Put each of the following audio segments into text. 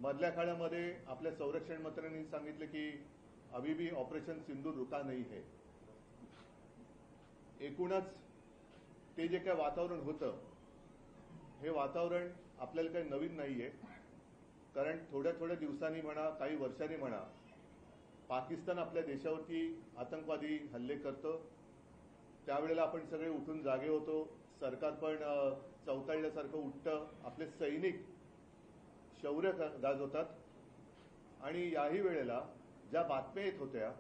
मधल्या काळामध्ये आपल्या संरक्षण मंत्र्यांनी सांगितलं की अभी भी ऑपरेशन सिंदूर रुका नहीं है. एकूणच ते जे काय वातावरण होतं हे वातावरण आपल्याला काही नवीन नाहीये. कारण थोड्या थोड्या दिवसांनी म्हणा, काही वर्षांनी म्हणा, पाकिस्तान आपल्या देशावरती आतंकवादी हल्ले करतं. त्यावेळेला आपण सगळे उठून जागे होतो. सरकार पण चौकाळल्यासारखं उठतं. आपले सैनिक शौर्य गाजवतात. आणि याही वेळेला ज्या बातम्या येत होत्या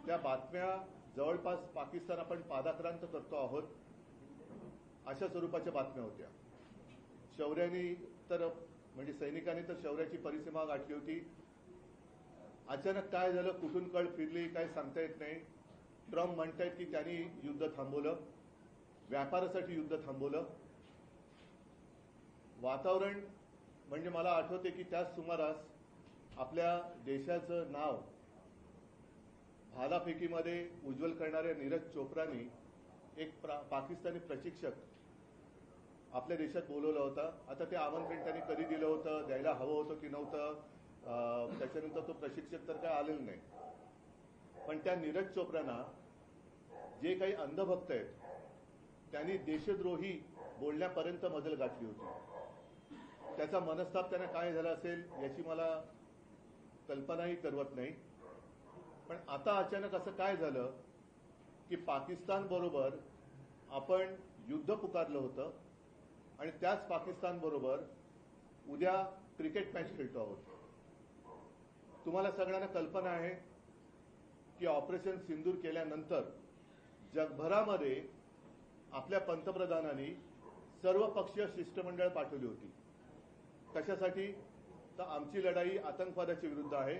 त्या बातम्या जवळपास पाकिस्तान आपण पादाक्रांत करतो आहोत अशा स्वरूपाच्या बातम्या होत्या. शौर्याने तर म्हणजे सैनिकांनी तर शौर्याची परिसीमा गाठली होती. अचानक काय झालं, कुठून कळ फिरली, काय सांगता येत नाही. ट्रम्प म्हणतायत की त्यांनी युद्ध थांबवलं, व्यापारासाठी युद्ध थांबवलं. वातावरण म्हणजे मला आठवते की त्याच सुमारास आपल्या देशाचं नाव भालाफेकीमध्ये उज्ज्वल करणाऱ्या नीरज चोप्रानी एक पाकिस्तानी प्रशिक्षक आपल्या देशात बोलवलं होतं. आता ते आमंत्रण त्यांनी कधी दिलं होतं, द्यायला हवं होतं की नव्हतं, त्याच्यानंतर तो प्रशिक्षक तर काय आलेला नाही. पण त्या नीरज चोप्रांना जे काही अंधभक्त आहेत त्यांनी देशद्रोही बोलण्यापर्यंत मजल गाठली होती. त्याचा मनस्ताप त्यांना काय झाला असेल याची मला कल्पनाही करवत नाही. पण आता अचानक असं काय झालं की पाकिस्तान बरोबर आपण युद्ध पुकारलं होतं आणि त्याच पाकिस्तान बरोबर उद्या क्रिकेट मॅच खेळतो आहोत. तुम्हाला सगळ्यांना कल्पना आहे की ऑपरेशन सिंदूर केल्यानंतर जगभरामध्ये आपल्या पंतप्रधानांनी सर्वपक्षीय शिष्टमंडळ पाठवली होती. कशासाठी? तर आमची लढाई आतंकवादाच्या विरुद्ध आहे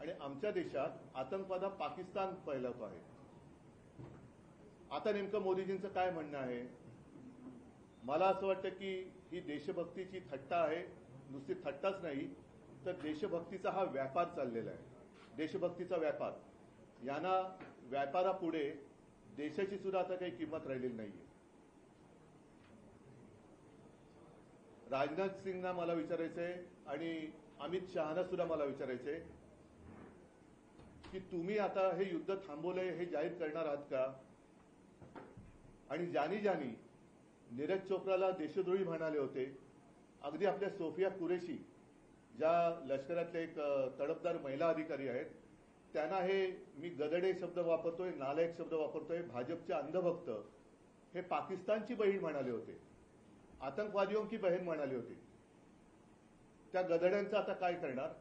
आणि आमच्या देशात आतंकवाद हा पाकिस्तान फैलावतो आहे. आता नेमकं मोदीजींचं काय म्हणणं आहे? मला असं वाटतं की ही देशभक्तीची थट्टा आहे. नुसती थट्टाच नाही तर देशभक्तीचा हा व्यापार चाललेला आहे. देशभक्तीचा व्यापार. यांना व्यापारापुढे देशाची सुद्धा आता काही किंमत राहिलेली नाहीये. राजनाथ सिंगना मला विचारायचंय आणि अमित शहाना सुद्धा मला विचारायचंय की तुम्ही आता हे युद्ध थांबवलंय हे जाहीर करणार आहात का? आणि ज्यांनी नीरज चोप्राला देशद्रोही म्हणाले होते, अगदी आपल्या सोफिया कुरेशी ज्या लष्करातले एक तडफदार महिला अधिकारी आहेत, त्यांना हे मी गदडे शब्द वापरतोय, नालायक शब्द वापरतोय, भाजपचे अंधभक्त हे पाकिस्तानची बहीण म्हणाले होते, आतंकवादियों की बहीण म्हणाले होते. त्या गदड्यांचं आता काय करणार?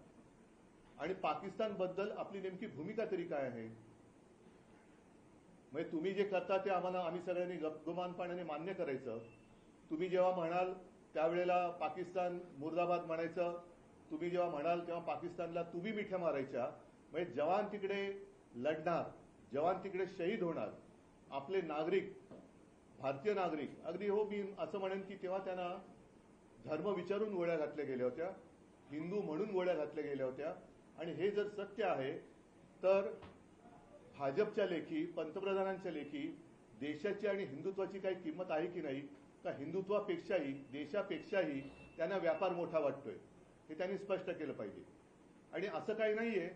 आणि पाकिस्तानबद्दल आपली नेमकी भूमिका तरी काय आहे? म्हणजे तुम्ही जे करता ते आम्ही सगळ्यांनी गपगुमानपणाने मान्य करायचं. तुम्ही जेव्हा म्हणाल त्यावेळेला पाकिस्तान मुर्दाबाद म्हणायचं. तुम्ही जेव्हा म्हणाल तेव्हा पाकिस्तानला तुम्ही मिठ्या मारायच्या. म्हणजे जवान तिकडे लढणार, जवान तिकडे शहीद होणार, आपले नागरिक, भारतीय नागरिक, अगदी हो मी असं म्हणेन की तेव्हा त्यांना धर्म विचारून गोळ्या घातल्या गेल्या होत्या, हिंदू म्हणून गोळ्या घातल्या गेल्या होत्या. आणि हे जर सत्य आहे तर भाजपच्या लेखी, पंतप्रधानांच्या लेखी देशाची आणि हिंदुत्वाची काही किंमत आहे की नाही? का हिंदुत्वापेक्षाही, देशापेक्षाही त्यांना व्यापार मोठा वाटतोय? हे त्यांनी स्पष्ट केलं पाहिजे. आणि असं काही नाहीये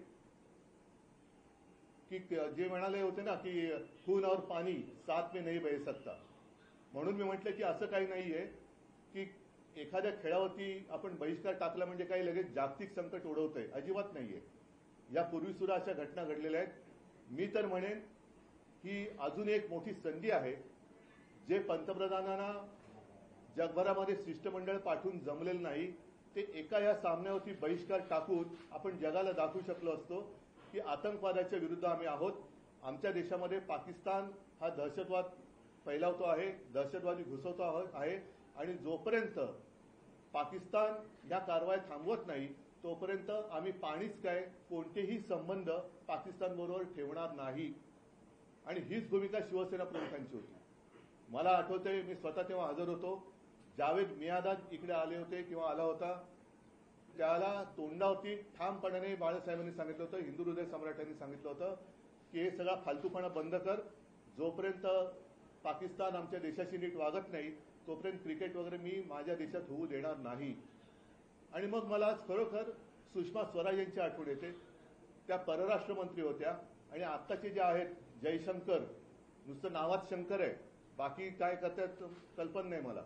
की जे म्हणाले होते ना की खून और पाणी साथ में नहीं बह सकता. म्हणून मी म्हटलं की असं काही नाहीये की एखाद्या खेळावरती आपण बहिष्कार टाकला म्हणजे काही लगेच जागतिक संकट ओढवतंय. अजिबात नाहीये. यापूर्वी सुद्धा अशा घटना घडलेल्या आहेत. मी तर म्हणेन ही अजून एक मोठी संधी आहे. जे पंतप्रधानांना जगभरामध्ये शिष्टमंडळ पाठवून जमलेलं नाही ते एका या सामन्यावरती बहिष्कार टाकून आपण जगाला दाखवू शकलो असतो की आतंकवादाच्या विरुद्ध आम्ही आहोत. आमच्या देशामध्ये पाकिस्तान हा दहशतवाद फैलावतो आहे, दहशतवादी घुसवतो आहे. आणि जोपर्यंत पाकिस्तान या कारवाया थांबवत नाही तोपर्यंत आम्ही पाणीच काय कोणतेही संबंध पाकिस्तानबरोबर ठेवणार नाही. आणि हीच भूमिका शिवसेना प्रमुखांची होती. मला आठवतंय मी स्वतः तेव्हा हजर होतो. जावेद मियादाद इकडे आले होते किंवा आला होता, त्याला तोंडावरती ठामपणाने बाळासाहेबांनी सांगितलं होतं, हिंदू हृदय सम्राटांनी सांगितलं होतं की हे सगळा फालतूपणा बंद कर. जोपर्यंत पाकिस्तान आमच्या देशाशी नीट वागत नाही तोपर्यंत क्रिकेट वगैरे मी माझ्या देशात होऊ देणार नाही. आणि मग मला आज खरोखर सुषमा स्वराज यांची आठवण येते. त्या परराष्ट्र मंत्री होत्या. आणि आत्ताचे जे आहेत जयशंकर, नुसतं नावात शंकर आहे, बाकी काय करतात कल्पना नाही मला.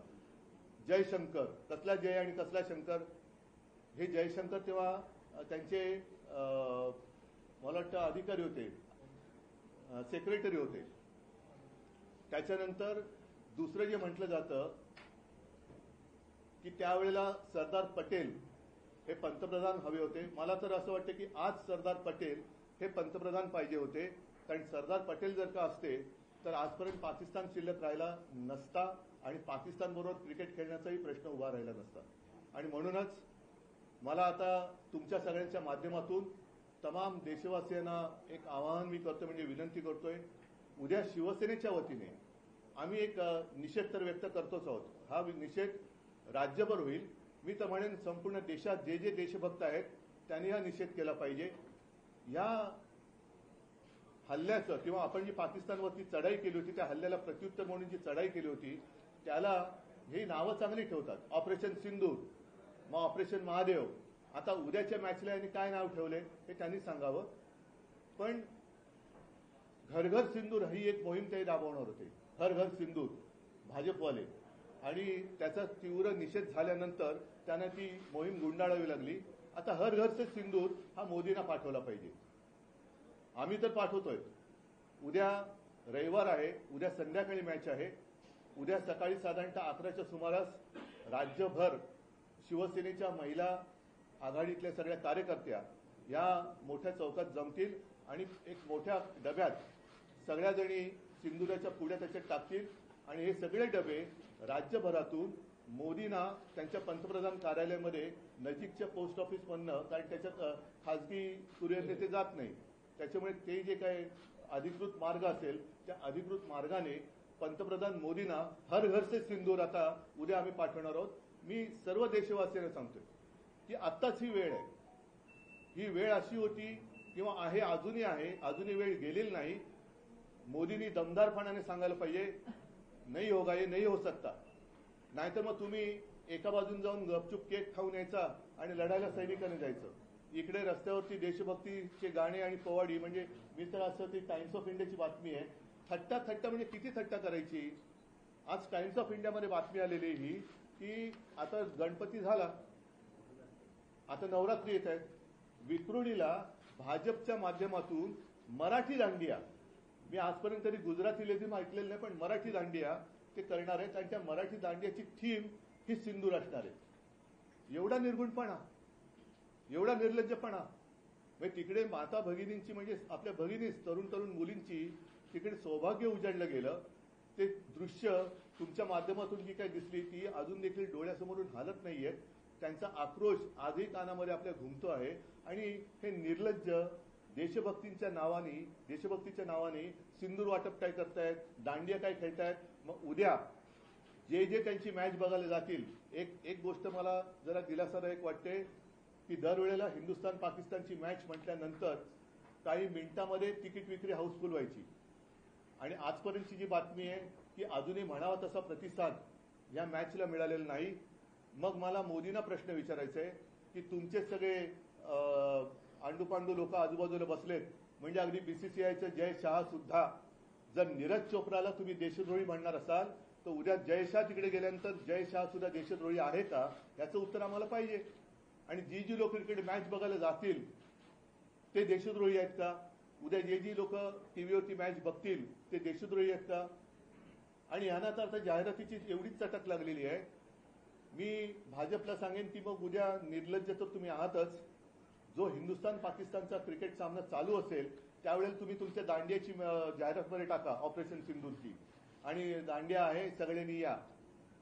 जयशंकर, कसला जय आणि कसला शंकर. हे जयशंकर तेव्हा त्यांचे मला वाटतं अधिकारी होते, सेक्रेटरी होते. त्याच्यानंतर दुसरं जे म्हटलं जातं की त्यावेळेला सरदार पटेल हे पंतप्रधान हवे होते. मला तर असं वाटतं की आज सरदार पटेल हे पंतप्रधान पाहिजे होते. कारण सरदार पटेल जर का असते तर आजपर्यंत पाकिस्तान शिल्लक राहिला नसता आणि पाकिस्तानबरोबर क्रिकेट खेळण्याचाही प्रश्न उभा राहिला नसता. आणि म्हणूनच मला आता तुमच्या सगळ्यांच्या माध्यमातून तमाम देशवासियांना एक आवाहन मी करतो, म्हणजे विनंती करतोय. उद्या शिवसेनेच्या वतीने आम्ही एक निषेध तर व्यक्त करतोच आहोत. हा निषेध राज्यभर होईल. मी तर म्हणेन संपूर्ण देशात जे जे देशभक्त आहेत त्यांनी हा निषेध केला पाहिजे. या हल्ल्याचं किंवा आपण जी पाकिस्तानवरती चढाई केली होती त्या हल्ल्याला प्रत्युत्तर म्हणून जी चढाई केली होती त्याला ही नावं चांगली ठेवतात. ऑपरेशन सिंदूर, मग ऑपरेशन महादेव. आता उद्याच्या मॅचला यांनी काय नाव ठेवले हे त्यांनी सांगावं. पण घर घर सिंदूर ही एक मोहीम ते राबवणार होते. हर घर सिंदूर भाजपवाले. आणि त्याचा तीव्र निषेध झाल्यानंतर त्यांना ती मोहीम गुंडाळावी लागली. आता हर घर से सिंदूर हा मोदींना पाठवला पाहिजे. आम्ही तर पाठवतोय. उद्या रविवार आहे, उद्या संध्याकाळी मॅच आहे. उद्या सकाळी साधारणतः 11च्या सुमारास राज्यभर शिवसेनेच्या महिला आघाडीतल्या सगळ्या कार्यकर्त्या या मोठ्या चौकात जमतील आणि एक मोठ्या डब्यात सगळ्या जणी सिंदुराच्या पुढ्या त्याच्यात टाकतील. आणि हे सगळे डबे राज्यभरातून मोदींना त्यांच्या पंतप्रधान कार्यालयामध्ये नजीकच्या पोस्ट ऑफिसमधनं, कारण त्याच्यात खासगी कुरिअर नेते जात नाही, त्याच्यामुळे ते जे काही अधिकृत मार्ग असेल त्या अधिकृत मार्गाने पंतप्रधान मोदींना हर घर से सिंदूर आता उद्या आम्ही पाठवणार आहोत. मी सर्व देशवासियांना सांगतोय की आत्ताच ही वेळ आहे. ही वेळ अशी होती किंवा आहे, अजूनही आहे, अजूनही वेळ गेलेली नाही. मोदींनी दमदारपणाने सांगायला पाहिजे नाही होगा, ये नहीं हो सकता. नाहीतर मग तुम्ही एका बाजून जाऊन गपचूप केक खाऊन यायचा आणि लढायला सैनिकाने जायचं. इकडे रस्त्यावरती देशभक्तीचे गाणे आणि पोवाडी, म्हणजे मी तर असं ती टाइम्स ऑफ इंडियाची बातमी आहे, थट्टा थट्टा म्हणजे किती थट्टा करायची. आज टाइम्स ऑफ इंडियामध्ये बातमी आलेली ही की आता गणपती झाला, आता नवरात्री येत आहेत, विक्रोळीला भाजपच्या माध्यमातून मराठी दांडिया, मी आजपर्यंत तरी गुजराती लेझिम ऐकलेलं नाही, पण मराठी दांडिया ते करणार आहेत. आणि त्या मराठी दांडियाची थीम ही सिंदूर असणार आहे. एवढा निर्गुणपणा, एवढा निर्लज्जपणा. म्हणजे तिकडे माता भगिनींची, म्हणजे आपल्या भगिनीच, तरुण तरुण मुलींची तिकडे सौभाग्य उजाडलं गेलं. ते दृश्य तुमच्या माध्यमातून जी काही दिसली ती अजून देखील डोळ्यासमोरून हालत नाहीये. त्यांचा आक्रोश आजही कानामध्ये आपल्या घुमतो आहे. आणि हे निर्लज्ज देशभक्तीच्या नावाने सिंदूर वाटप काय करतायत, दांडिया काय खेळतायत. मग उद्या जे जे त्यांची मॅच बघायला जातील, एक गोष्ट मला जरा दिलासादायक वाटते की दरवेळेला हिंदुस्थान पाकिस्तानची मॅच म्हटल्यानंतर काही मिनिटांमध्ये तिकीट विक्री हाऊसफुल व्हायची. आणि आजपर्यंतची जी बातमी आहे की अजूनही म्हणावा तसा प्रतिसाद या मॅचला मिळालेला नाही. मग मला मोदींना प्रश्न विचारायचा आहे की तुमचे सगळे आंडूपांडू लोक आजूबाजूला बसलेत, म्हणजे अगदी बीसीसीआयचे जय शहा सुद्धा जर नीरज चोप्राला तुम्ही देशद्रोही म्हणणार असाल तर उद्या जय शाह तिकडे गेल्यानंतर जय शहा सुद्धा देशद्रोही आहे का याचं उत्तर आम्हाला पाहिजे. आणि जी लोक इकडे मॅच बघायला जातील ते देशद्रोही आहेत का? उद्या जी लोक टीव्हीवरती मॅच बघतील ते देशद्रोही आहेत का? आणि यांना तर आता जाहिरातीची एवढीच चटक लागलेली आहे. मी भाजपला सांगेन की मग उद्या निर्लज्ज तर तुम्ही आहातच. जो हिंदुस्थान पाकिस्तानचा क्रिकेट सामना चालू असेल त्यावेळेला तुम्ही तुमच्या दांडियाची जाहिरातमध्ये टाका, ऑपरेशन सिंदूरची, आणि दांडिया आहे सगळ्यांनी या,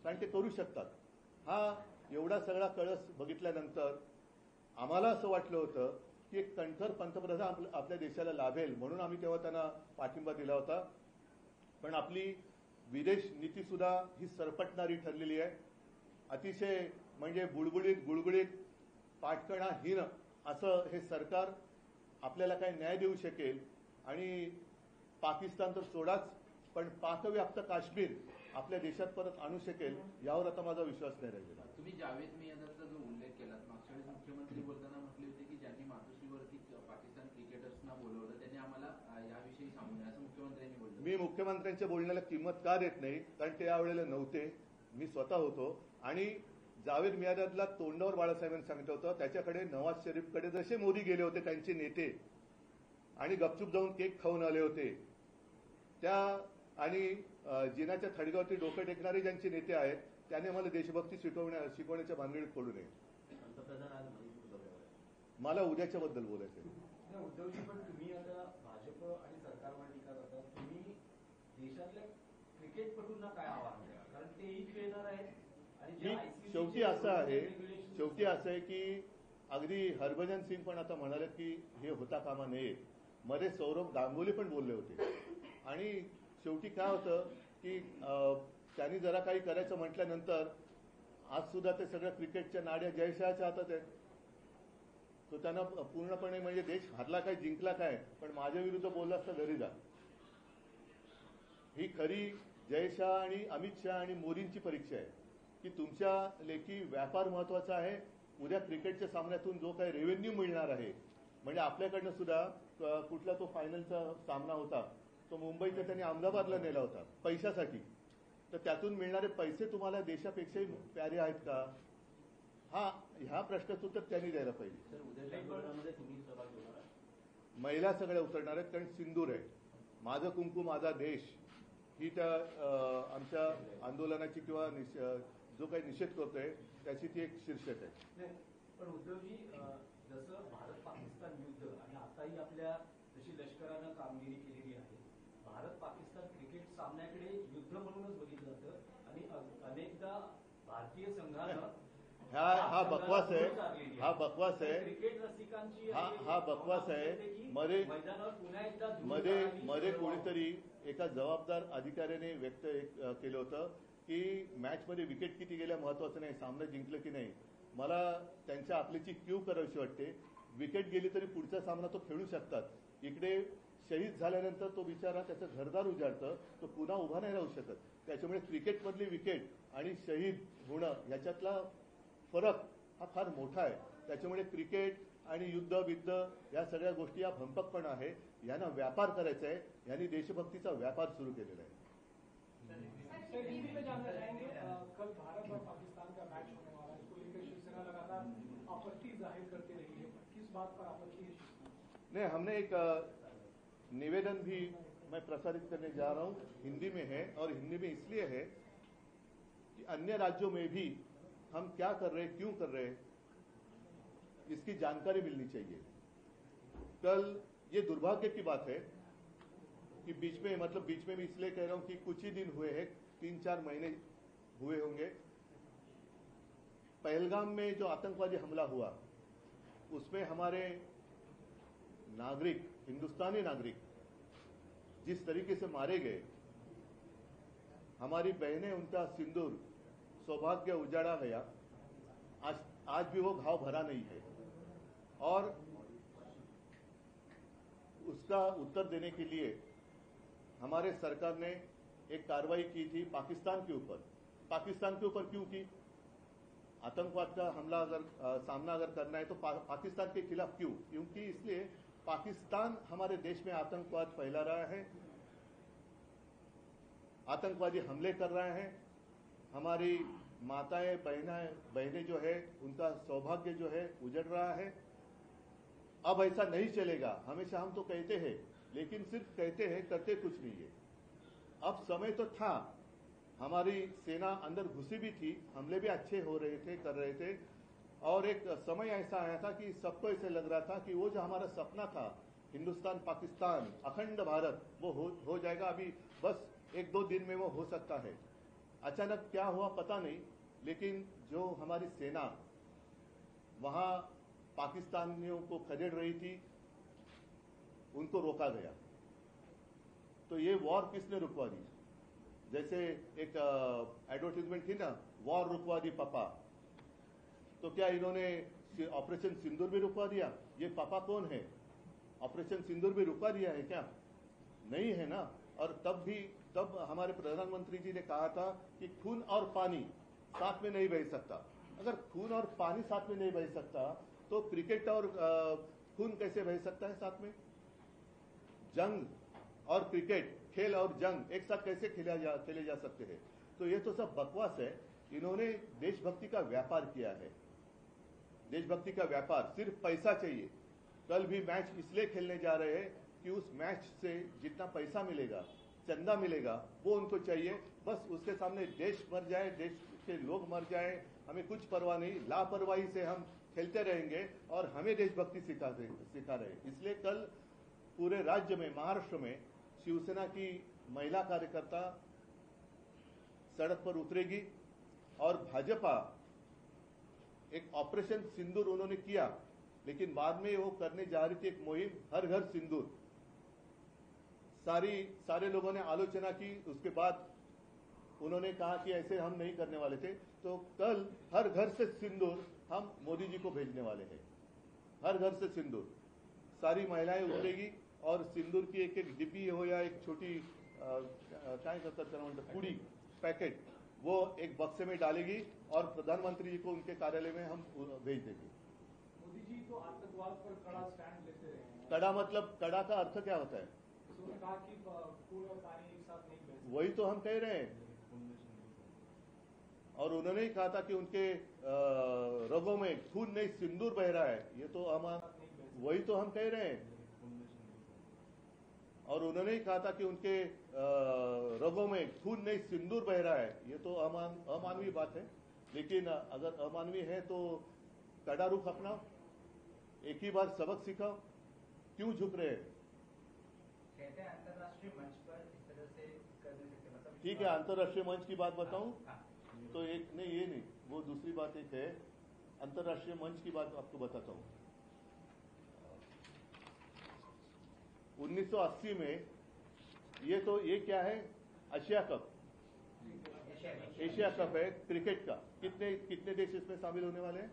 कारण ते करू शकतात. हा एवढा सगळा कळस बघितल्यानंतर आम्हाला असं वाटलं होतं की एक कणखर पंतप्रधान आपल्या देशाला लाभेल, म्हणून आम्ही तेव्हा त्यांना पाठिंबा दिला होता. पण आपली विदेश नीती सुद्धा ही सरपटणारी ठरलेली आहे. अतिशय म्हणजे बुळबुळीत गुळगुळीत पाटकणाहीन असं हे सरकार आपल्याला काही न्याय देऊ शकेल. आणि पाकिस्तान तर सोडाच, पण पाकव्याप्त काश्मीर आपल्या देशात परत आणू शकेल यावर आता माझा विश्वास नाही राहिलेला. तुम्ही जावेद मियादाचा जो उल्लेख केला, मागच्या वेळेस मुख्यमंत्री बोलताना म्हटले होते मुख्यमंत्र्यांनी बोललं. मी मुख्यमंत्र्यांच्या बोलण्याला किंमत का देत नाही, कारण ते यावेळेला नव्हते, मी स्वतः होतो. आणि जावेद मियादादला तोंडावर बाळासाहेबांनी सांगितलं होतं, त्याच्याकडे नवाज शरीफकडे जसे मोदी गेले होते त्यांचे नेते आणि गपचूप जाऊन केक खाऊन आले होते, त्या आणि जिनाच्या थडग्यावरती डोकं टेकणारे ज्यांचे नेते आहेत त्याने मला देशभक्ती शिकवण्याच्या भानगडीत पडू नये. पंतप्रधान आज मणिपूर दौऱ्यावर आहेत. मला उद्याच्या बद्दल बोलायचं आहे. उद्धवजी, पण तुम्ही आता भाजप आणि सरकारवर टीका करता, तुम्ही देशातल्या क्रिकेटपटूंना काय आवाहन द्या, कारण तेही खेळणार आहेत आणि जे शेवटी असं आहे की अगदी हरभजन सिंग पण आता म्हणाले की हे होता कामा नये. मध्ये सौरभ गांगुली पण बोलले होते. आणि शेवटी काय होतं की त्यांनी जरा काही करायचं म्हटल्यानंतर आज सुद्धा ते सगळ्या क्रिकेटच्या नाड्या जयशहाच्या हातात आहेत. तो त्यांना पूर्णपणे म्हणजे देश हारला काय जिंकला काय, पण माझ्या विरुद्ध बोलला असता घरी जा. ही खरी जयशहा आणि अमित शहा आणि मोदींची परीक्षा आहे की तुमच्या लेखी व्यापार महत्वाचा आहे. उद्या क्रिकेटच्या सामन्यातून जो काही रेव्हेन्यू मिळणार आहे, म्हणजे आपल्याकडनं सुद्धा कुठला तो फायनलचा सामना होता तो मुंबईचा त्यांनी अहमदाबादला नेला होता पैशासाठी, तर त्यातून मिळणारे पैसे तुम्हाला देशापेक्षाही प्यारे आहेत का? ह्या प्रश्नाचं उत्तर त्यांनी द्यायला पाहिजे. सर, उद्याच्या आंदोलनामध्ये तुम्ही सहभागी होणार आहात? महिला सगळ्या उतरणार आहेत, कारण सिंदूर आहे. माझं कुंकू माझा देश ही त्या आमच्या आंदोलनाची किंवा जो काही निषेध करतोय त्याची ती एक शीर्षक आहे. पण उद्धवजी, जसं भारत पाकिस्तान युद्ध आणि आताही आपल्या जशी लष्करानं कामगिरी केलेली आहे, भारत पाकिस्तान क्रिकेट सामन्याकडे युद्ध म्हणूनच बघितलं जातं आणि अनेकदा भारतीय संघानं हा बकवास आहे क्रिकेट रसिकांची हा बकवास आहे. मध्ये कोणीतरी एका जबाबदार अधिकाऱ्याने व्यक्त केलं होतं की मॅचमध्ये विकेट किती गेल्या महत्वाचं नाही, सामना जिंकलं की नाही. मला त्यांच्या आपल्याची क्यू करावीशी वाटते. विकेट गेली तरी पुढचा सामना तो खेळू शकतात. इकडे शहीद झाल्यानंतर तो बिचारा त्याचं घरदार उजाडतं, तो पुन्हा उभा नाही राहू शकत. त्याच्यामुळे क्रिकेटमधली विकेट आणि शहीद होणं याच्यातला फरक हा फार मोठा आहे. त्याच्यामुळे क्रिकेट आणि युद्ध या सगळ्या गोष्टी या भंपकपणा आहे. यांना व्यापार करायचा आहे. यांनी देशभक्तीचा व्यापार सुरू केलेला आहे. कल भारत और पाकिस्तान का मैच होने वाला है, इसको लेकर शिवसेना लगातार आपत्ति जाहिर करती रही है, किस बात पर आपत्ति है? नहीं, हमने एक निवेदन भी मैं प्रसारित करने जा रहा हूं, हिंदी में है, और हिंदी में इसलिए है कि अन्य राज्यों में भी हम क्या कर रहे हैं, क्यों कर रहे हैं, इसकी जानकारी मिलनी चाहिए. कल ये दुर्भाग्य की बात है कि बीच में मैं इसलिए कह रहा हूं कि कुछ ही दिन हुए हैं, 3-4 महीने हुए होंगे. पहलगाम में जो आतंकवादी हमला हुआ उसमें हमारे नागरिक, हिंदुस्तानी नागरिक जिस तरीके से मारे गए, हमारी बहनें, उनका सिंदूर, सौभाग्य उजाड़ा गया. आज भी वो घाव भरा नहीं है. और उसका उत्तर देने के लिए हमारे सरकार ने एक कार्रवाई की थी पाकिस्तान के ऊपर. पाकिस्तान के ऊपर क्यों की? आतंकवाद का हमला सामना अगर करना है तो पाकिस्तान के खिलाफ क्यों? क्योंकि इसलिए पाकिस्तान हमारे देश में आतंकवाद फैला रहा है, आतंकवादी हमले कर रहे हैं, हमारी माताएं बहनें जो है उनका सौभाग्य जो है उजड़ रहा है. अब ऐसा नहीं चलेगा. हमेशा हम तो कहते हैं, लेकिन सिर्फ कहते हैं, करते कुछ नहीं है. अब समय तो था, हमारी सेना अंदर घुसी भी थी, हमले भी अच्छे हो रहे थे, कर रहे थे. और एक समय ऐसा आया था कि सबको ऐसे लग रहा था कि वो जो हमारा सपना था, हिंदुस्तान पाकिस्तान अखंड भारत, वो हो जाएगा. अभी बस 1-2 दिन में वो हो सकता है. अचानक क्या हुआ पता नहीं, लेकिन जो हमारी सेना वहां पाकिस्तानियों को खदेड़ रही थी, उनको रोका गया. तो ये वॉर किसने रुकवा दी? जैसे एक एडवर्टीजमेंट थी ना, वॉर रुकवा दी पापा. तो क्या इन्होंने ऑपरेशन सिंदूर भी रुकवा दिया? ये पापा कौन है? ऑपरेशन सिंदूर भी रुकवा दिया है क्या? नहीं है ना. और तब हमारे प्रधानमंत्री जी ने कहा था कि खून और पानी साथ में नहीं बह सकता. अगर खून और पानी साथ में नहीं बह सकता तो क्रिकेट और खून कैसे बह सकता है साथ में? जंग और क्रिकेट, खेल और जंग एक साथ कैसे खेले जा सकते हैं? तो ये तो सब बकवास है। इन्होंने देशभक्ति का व्यापार किया है, देशभक्ति का व्यापार, सिर्फ पैसा चाहिए। कल भी मैच इसलिए खेलने जा रहे हैं कि उस मैच से जितना पैसा मिलेगा, चंदा मिलेगा, वो उनको चाहिए। बस उसके सामने देश मर जाए, देश के लोग मर जाए, हमें कुछ परवाह नहीं। लापरवाही से हम खेलते रहेंगे और हमें देशभक्ति सिखा रहे हैं। इसलिए कल पूरे राज्य में, महाराष्ट्र में शिवसेना की महिला कार्यकर्ता सड़क पर उतरेगी और भाजपा एक ऑपरेशन सिंदूर उन्होंने किया, लेकिन बाद में वो करने जा रही थी एक मुहिम हर घर सिंदूर। सारे लोगों ने आलोचना की, उसके बाद उन्होंने कहा कि ऐसे हम नहीं करने वाले थे। तो कल हर घर से सिंदूर हम मोदी जी को भेजने वाले हैं, हर घर से सिंदूर। सारी महिलाएं उतरेगी और सिंदूर की एक एक डिब्बी हो या एक छोटी काय करतात त्याला म्हणतात पुडी पैकेट, वो एक बक्से में डालेगी और प्रधानमंत्री जी को उनके कार्यालय में हम भेज देंगे। मोदी जी तो आतंकवाद पर कड़ा स्टैंड लेते रहे हैं। कड़ा मतलब, कड़ा का अर्थ क्या होता है? उन्होंने कहा कि खून और पानी एक साथ नहीं बह सकते। वही तो हम कह रहे हैं। और उन्होंने ही कहा था कि उनके रगों में खून नहीं सिंदूर बह रहा है। ये तो हम, वही तो हम कह रहे हैं। और उन्होंने ही कहा था कि उनके रगों में खून नहीं सिंदूर बह रहा है। ये तो अमानवीय बात है। लेकिन अगर अमानवीय है तो कड़ा रुख अपनाओ, एक ही बार सबक सिखाओ, क्यों झुक रहे हैं? कहते हैं अंतर्राष्ट्रीय मंच पर इस तरह से कर नहीं सकते, मतलब ठीक है, अंतर्राष्ट्रीय मंच की बात बताऊं तो एक नहीं, ये नहीं, वो दूसरी बात एक है। अंतर्राष्ट्रीय मंच की बात आपको बताता हूं। 1980 में ये क्या है? एशिया कप, एशिया कप है क्रिकेट का। कितने देश इसमें शामिल होने वाले हैं?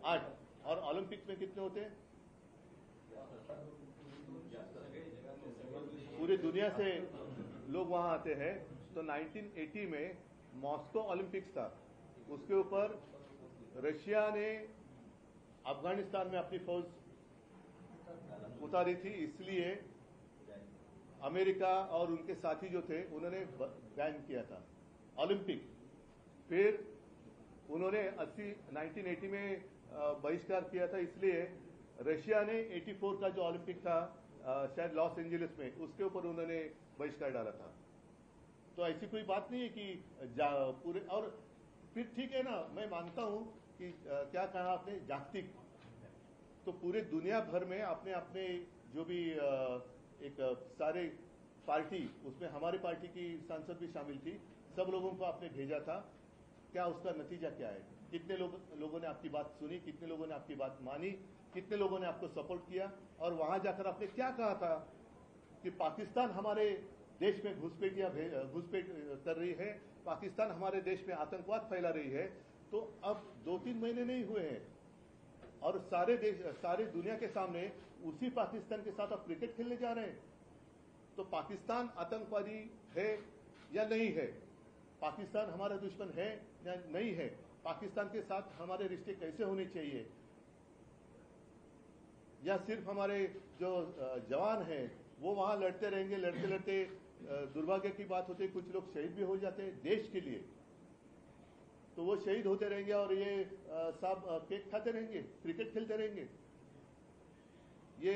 8। और ओलंपिक में कितने होते हैं? पूरे दुनिया से लोग वहां आते हैं। तो 1980 में मॉस्को ओलंपिक्स था, उसके ऊपर रशिया ने अफगानिस्तान में अपनी फौज उतारी थी, इसलिए अमेरिका और उनके साथी जो थे उन्होंने बैन किया था ओलंपिक। फिर उन्होंने 1980 में बहिष्कार किया था, इसलिए रशिया ने 84 का जो ओलंपिक था शायद लॉस एंजलिस में, उसके ऊपर उन्होंने बहिष्कार डाला था। तो ऐसी कोई बात नहीं है कि पूरे, और फिर ठीक है ना, मैं मानता हूं कि क्या कहा आपने, जागतिक, तो पूरे दुनिया भर में अपने अपने जो भी एक सारे पार्टी, उसमें हमारी पार्टी की सांसद भी शामिल थी, सब लोगों को आपने भेजा था। क्या उसका नतीजा क्या है? कितने लोगों ने आपकी बात सुनी, कितने लोगों ने आपकी बात मानी, कितने लोगों ने आपको सपोर्ट किया? और वहां जाकर आपने क्या कहा था कि पाकिस्तान हमारे देश में घुसपैठ कर रही है, पाकिस्तान हमारे देश में आतंकवाद फैला रही है। तो अब 2-3 महीने नहीं हुए हैं और सारे दुनिया के सामने उसी पाकिस्तान के साथ आप क्रिकेट खेलने जा रहे हैं। तो पाकिस्तान आतंकवादी है या नहीं है? पाकिस्तान हमारा दुश्मन है या नहीं है? पाकिस्तान के साथ हमारे रिश्ते कैसे होने चाहिए? या सिर्फ हमारे जो जवान हैं वो वहां लड़ते रहेंगे, लड़ते लड़ते दुर्भाग्य की बात होती है कुछ लोग शहीद भी हो जाते हैं देश के लिए, तो वो शहीद होते रहेंगे और ये सब केक खाते रहेंगे, क्रिकेट खेलते रहेंगे। ये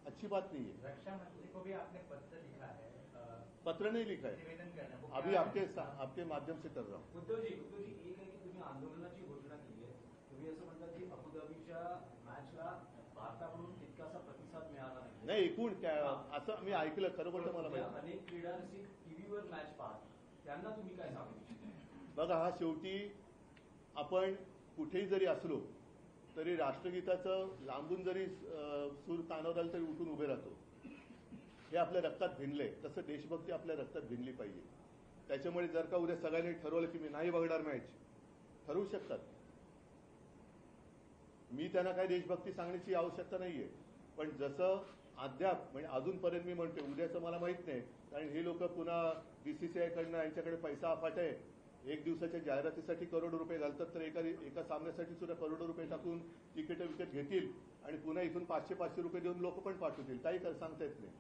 अच्छी बात नहीं है। रक्षा मंत्री को भी आपने पत्र लिखा है? पत्र नहीं लिखा है, निवेदन करना है, वो अभी क्या आपके माध्यम से कर रहा हूँ। उद्धव जी एक आहे की तुम्ही आंदोलनाची घोषणा केली आहे. तुम्ही असं म्हणता की अबुधाबीच्या मॅचला भारताकडून तितकासा प्रतिसाद मिळाला नाही. नाही, एकूण काय असं मी ऐकलं, खरं बोलतो मला माहिती. अनेक क्रीडा रसिक टीव्हीवर मॅच पाहतात, त्यांना तुम्ही काय सांगू इच्छिता? बघा, हा शेवटी आपण कुठेही जरी असलो तरी राष्ट्रगीताचं लांबून जरी सूर कानावर आलं तरी उठून उभे राहतो. हे आपल्या रक्तात भिनलंय, तसं देशभक्ती आपल्या रक्तात भिनली पाहिजे. त्याच्यामुळे जर का उद्या सगळ्यांनी ठरवलं की मी नाही बघणार मॅच, ठरवू शकतात. मी त्यांना काही देशभक्ती सांगण्याची आवश्यकता नाहीये. पण जसं अद्याप म्हणजे अजूनपर्यंत मी म्हणतो, उद्याचं मला माहित नाही, कारण हे लोक पुन्हा बीसीसीआय कडनं यांच्याकडे पैसा अफाट आहे, एक दिवसाच्या जाहिरातीसाठी करोडो रुपये घालतात तर एका सामन्यासाठी सुद्धा करोडो रुपये टाकून तिकीट विकत घेतील आणि पुन्हा इथून 500 रुपये देऊन लोक पण पाठवतील, काही सांगता येत नाही.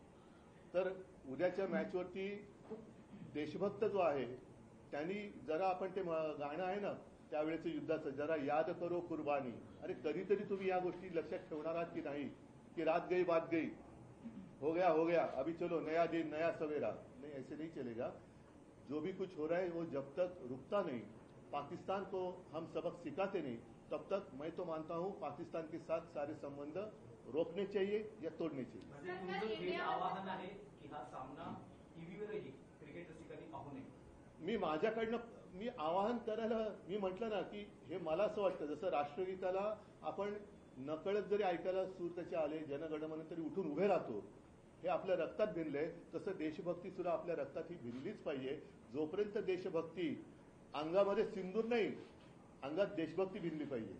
तर उद्याच्या मॅचवरती देशभक्त जो आहे त्यांनी जरा आपण ते गाणं आहे ना त्यावेळेचं युद्धाचं, जरा याद करो कुर्बानी. अरे कधीतरी तुम्ही या गोष्टी लक्षात ठेवणार आहात की नाही, की रात गई बात गई, हो गया अभी चलो नया दिन नया सवेरा. नहीं, ऐसे नहीं चलेगा. जो भी कुछ हो रहा है वो जब तक रुकता नहीं, पाकिस्तान को हम सबक सिखाते नहीं, तब तक मैं तो मानता हूं पाकिस्तान के साथ सारे संबंध रोकने चाहिए या तोड़ने चाहिए. म्हणजे तुमचं थेट आवाहन आहे की हा सामना टीव्हीवरही क्रिकेट रसिकांनी पाहू नये. मी आवाहन करायला मी म्हटलं ना की हे मला असं वाटतं जसं राष्ट्रगीताला आपण नकळत जरी ऐकायला सूर त्याचे आले जनगणमन तरी उठून उभे राहतो, हे आपल्या रक्तात भिनलंय. तसं देशभक्ती सुद्धा आपल्या रक्तात ही भिनलीच पाहिजे. जोपर्यंत देशभक्ती अंगामध्ये सिंदूर नाही, अंगात देशभक्ती भिनली पाहिजे.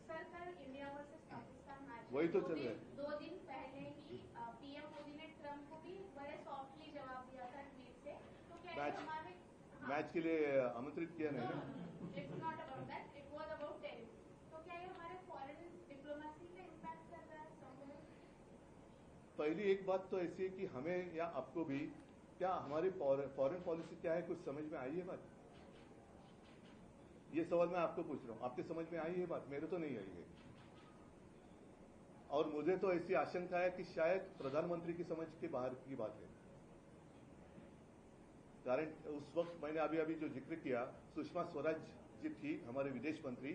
सर, कल इंडिया वर्सेस पाकिस्तान मैच वही तो चल रहा है. 2 दिन पहले ही पीएम मोदी ने ट्रंप को भी बड़े सॉफ्टली जवाब दिया था ट्वीट से. तो क्या ये हमारे मैच के लिए आमंत्रित किया नहीं ना. It's not about that, it वाज अबाउट टेरिफ. तो क्या ये हमारे फॉरेन डिप्लोमेसी पे इम्पैक्ट कर रहा है संपूर्ण? पहली एक बात तो ऐसी है कि हमें या आपको भी क्या हमारी फॉरेन पॉलिसी क्या है कुछ समझ में आई है बात? ये सवाल मैं आपको पूछ रहा हूं, आपके समझ में आई है बात? मेरे तो नहीं आई है. और मुझे तो ऐसी आशंका है कि शायद प्रधानमंत्री की समझ के बाहर की बात है. कारण उस वक्त मैंने अभी जो जिक्र किया, सुषमा स्वराज जी थी हमारे विदेश मंत्री,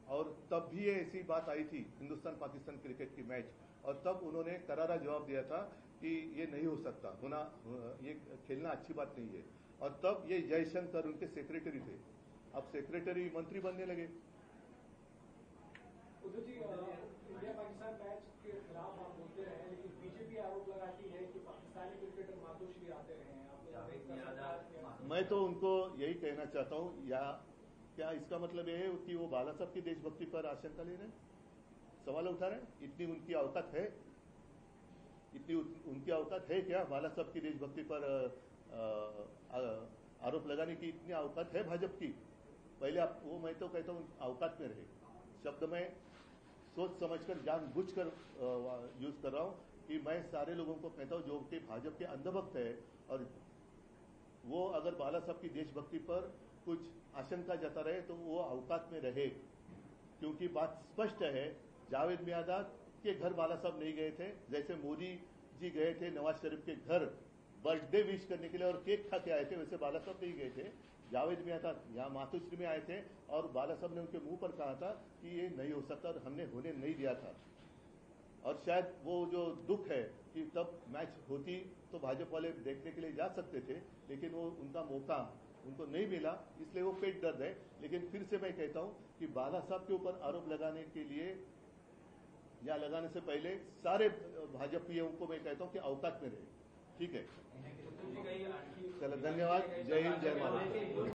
और तब भी ये ऐसी बात आई थी हिंदुस्तान पाकिस्तान क्रिकेट की मैच, और तब उन्होंने करारा जवाब दिया था कि ये नहीं हो सकता, ये खेलना अच्छी बात नहीं है. और तब ये जयशंकर उनके सेक्रेटरी थे, अब सेक्रेटरी मंत्री बनने लगे. उद्धव जी, इंडिया पाकिस्तान मैच के खिलाफ आप बोलते रहे, लेकिन बीजेपी आरोप लगाती है कि पाकिस्तानी क्रिकेटर मातोश्री आते रहे हैं. मैं तो उनको यही कहना चाहता हूं, या क्या इसका मतलब ये है कि वो बाला साहब की देशभक्ति पर आशंका ले रहे हैं, सवाल उठा रहे हैं? इतनी उनकी औकात है, इतनी उनकी औकात है क्या बाला साहब की देशभक्ति पर आरोप लगाने की? इतनी औकात है भाजपा की? पहले आप वो, मैं तो कहता हूं औकात में रहे शब्द मैं सोच समझकर जानबूझकर यूज कर रहा हूं कि मैं सारे लोगों को कहता हूं जो कि भाजपा के अंधभक्त है, और वो अगर बाला साहब की देशभक्ति पर कुछ आशंका जता रहे तो वो औकात में रहे. क्योंकि बात स्पष्ट है, जावेद मियादाद के घर बाला साहब नहीं गए थे, जैसे मोदी जी गए थे नवाज शरीफ के घर बर्थडे विश करने के लिए और केक खा के आए थे, वैसे बाला साहब नहीं गए थे. जावेद मियादाद यहाँ मातोश्री में आए थे और बाला साहब ने उनके मुंह पर कहा था कि ये नहीं हो सकता, और हमने होने नहीं दिया था. और शायद वो जो दुख है कि तब मैच होती तो भाजपा वाले देखने के लिए जा सकते थे, लेकिन वो उनका मौका उनको नहीं मिला, इसलिए वो पेट दर्द है. लेकिन फिर से मैं कहता हूं कि बाला साहब के ऊपर आरोप लगाने के लिए या लगाने से पहले सारे भाजपाइयों को मैं कहता हूं कि औकात में रहे. ठीक है, चलो धन्यवाद. जय हिंद, जय महाराष्ट्र.